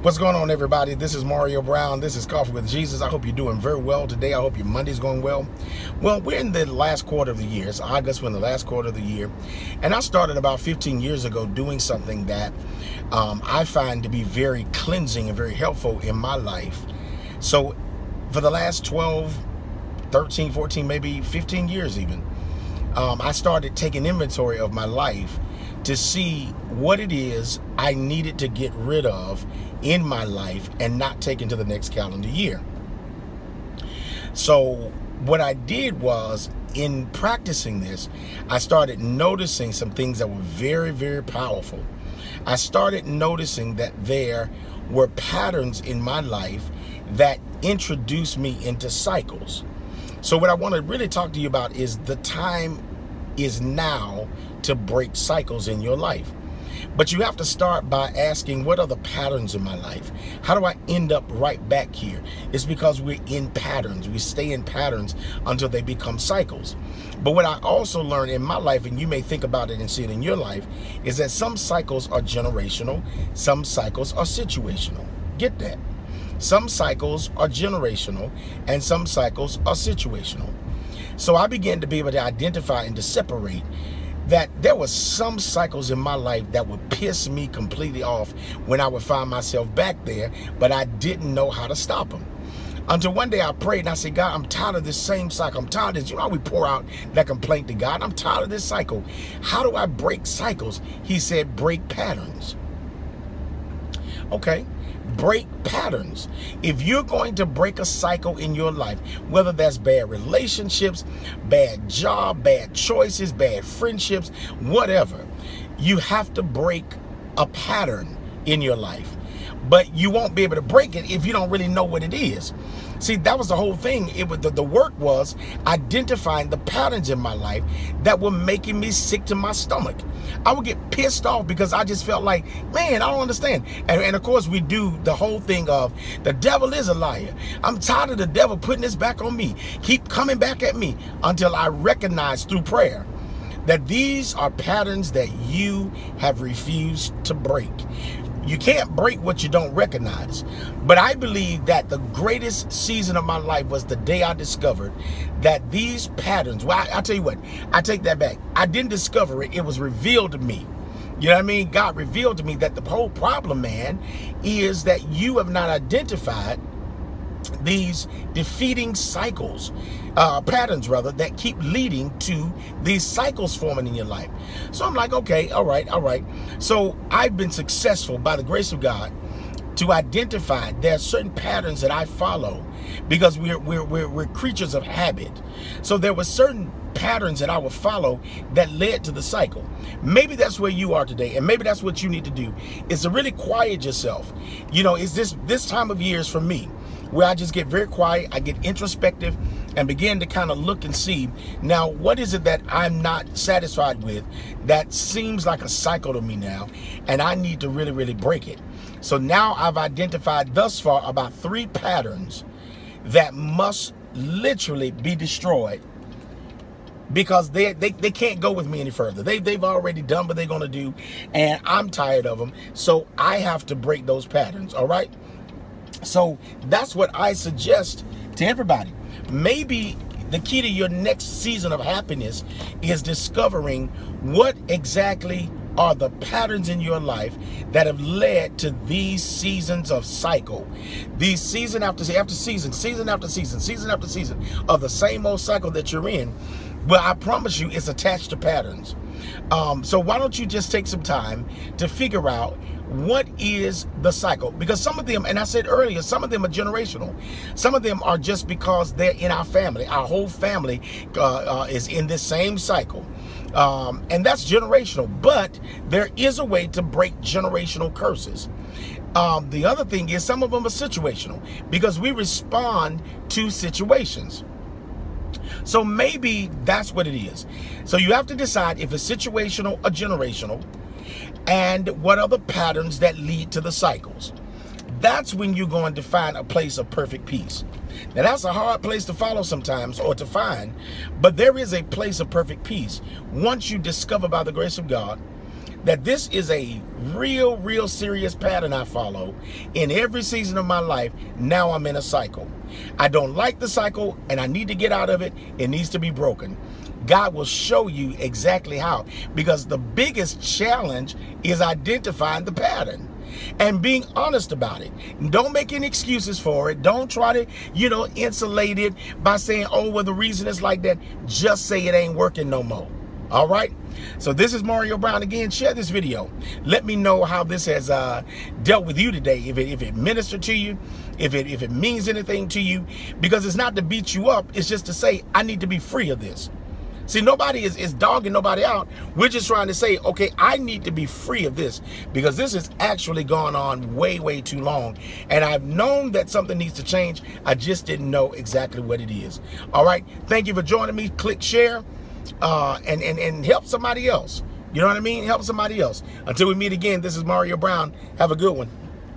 What's going on, everybody? This is Mario Brown. This is Coffee with Jesus. I hope you're doing very well today. I hope your Monday's going well. Well, we're in the last quarter of the year. It's August. We're in the last quarter of the year. And I started about 15 years ago doing something that I find to be very cleansing and very helpful in my life. So for the last 12, 13, 14, maybe 15 years even, I started taking inventory of my life to see what it is I needed to get rid of in my life and not take into the next calendar year. So what I did was, in practicing this, I started noticing some things that were very, very powerful. I started noticing that there were patterns in my life that introduced me into cycles. So what I want to really talk to you about is the time is now to break cycles in your life. But you have to start by asking, what are the patterns in my life? How do I end up right back here? It's because we're in patterns. We stay in patterns until they become cycles. But what I also learned in my life, and you may think about it and see it in your life, is that some cycles are generational, some cycles are situational. Get that? Some cycles are generational and some cycles are situational. So I began to be able to identify and to separate that there were some cycles in my life that would piss me completely off when I would find myself back there, but I didn't know how to stop them. Until one day I prayed and I said, God, I'm tired of this same cycle. I'm tired of this. You know how we pour out that complaint to God? I'm tired of this cycle. How do I break cycles? He said, break patterns. Okay. Break patterns. If you're going to break a cycle in your life, whether that's bad relationships, bad job, bad choices, bad friendships, whatever, you have to break a pattern in your life. But you won't be able to break it if you don't really know what it is. See, that was the whole thing. It was the work was identifying the patterns in my life that were making me sick to my stomach. I would get pissed off because I just felt like, man, I don't understand. And of course, we do the whole thing of the devil is a liar. I'm tired of the devil putting this back on me. Keep coming back at me until I recognize through prayer that these are patterns that you have refused to break. You can't break what you don't recognize. But I believe that the greatest season of my life was the day I discovered that these patterns, well, I tell you what, I take that back. I didn't discover it. It was revealed to me. You know what I mean? God revealed to me that the whole problem, man, is that you have not identified these defeating cycles, patterns rather, that keep leading to these cycles forming in your life. So I'm like, okay, all right. So I've been successful by the grace of God to identify there are certain patterns that I follow because we're creatures of habit. So there were certain patterns that I would follow that led to the cycle. Maybe that's where you are today, and maybe that's what you need to do, is to really quiet yourself. You know, is this time of year is for me, where I just get very quiet, I get introspective, and begin to kind of look and see, now, what is it that I'm not satisfied with that seems like a cycle to me now, and I need to really, really break it. So now I've identified thus far about 3 patterns that must literally be destroyed because they can't go with me any further. They've already done what they're going to do, and I'm tired of them, so I have to break those patterns, all right? So that's what I suggest to everybody. Maybe the key to your next season of happiness is discovering what exactly are the patterns in your life that have led to these seasons of cycle. These season after season, season after season, season after season of the same old cycle that you're in. But I promise you it's attached to patterns. So why don't you just take some time to figure out what is the cycle? Because some of them, and I said earlier, some of them are generational. Some of them are just because they're in our family. Our whole family is in this same cycle. And that's generational. But there is a way to break generational curses. The other thing is some of them are situational because we respond to situations. So maybe that's what it is. So you have to decide if it's situational or generational, and what are the patterns that lead to the cycles. That's when you're going to find a place of perfect peace. Now, that's a hard place to follow sometimes, or to find, but there is a place of perfect peace once you discover by the grace of God that this is a real serious pattern I follow in every season of my life. Now I'm in a cycle. I don't like the cycle and I need to get out of it. It needs to be broken. God will show you exactly how, because the biggest challenge is identifying the pattern and being honest about it. Don't make any excuses for it. Don't try to, insulate it by saying, oh, well, the reason it's like that. Just say it ain't working no more. All right. So this is Mario Brown again. Share this video. Let me know how this has dealt with you today. If it ministered to you, if it means anything to you, because it's not to beat you up. It's just to say, I need to be free of this. See, nobody is dogging nobody out. We're just trying to say, okay, I need to be free of this because this has actually gone on way too long. And I've known that something needs to change. I just didn't know exactly what it is. All right. Thank you for joining me. Click share and help somebody else. You know what I mean? Help somebody else. Until we meet again, this is Mario Brown. Have a good one.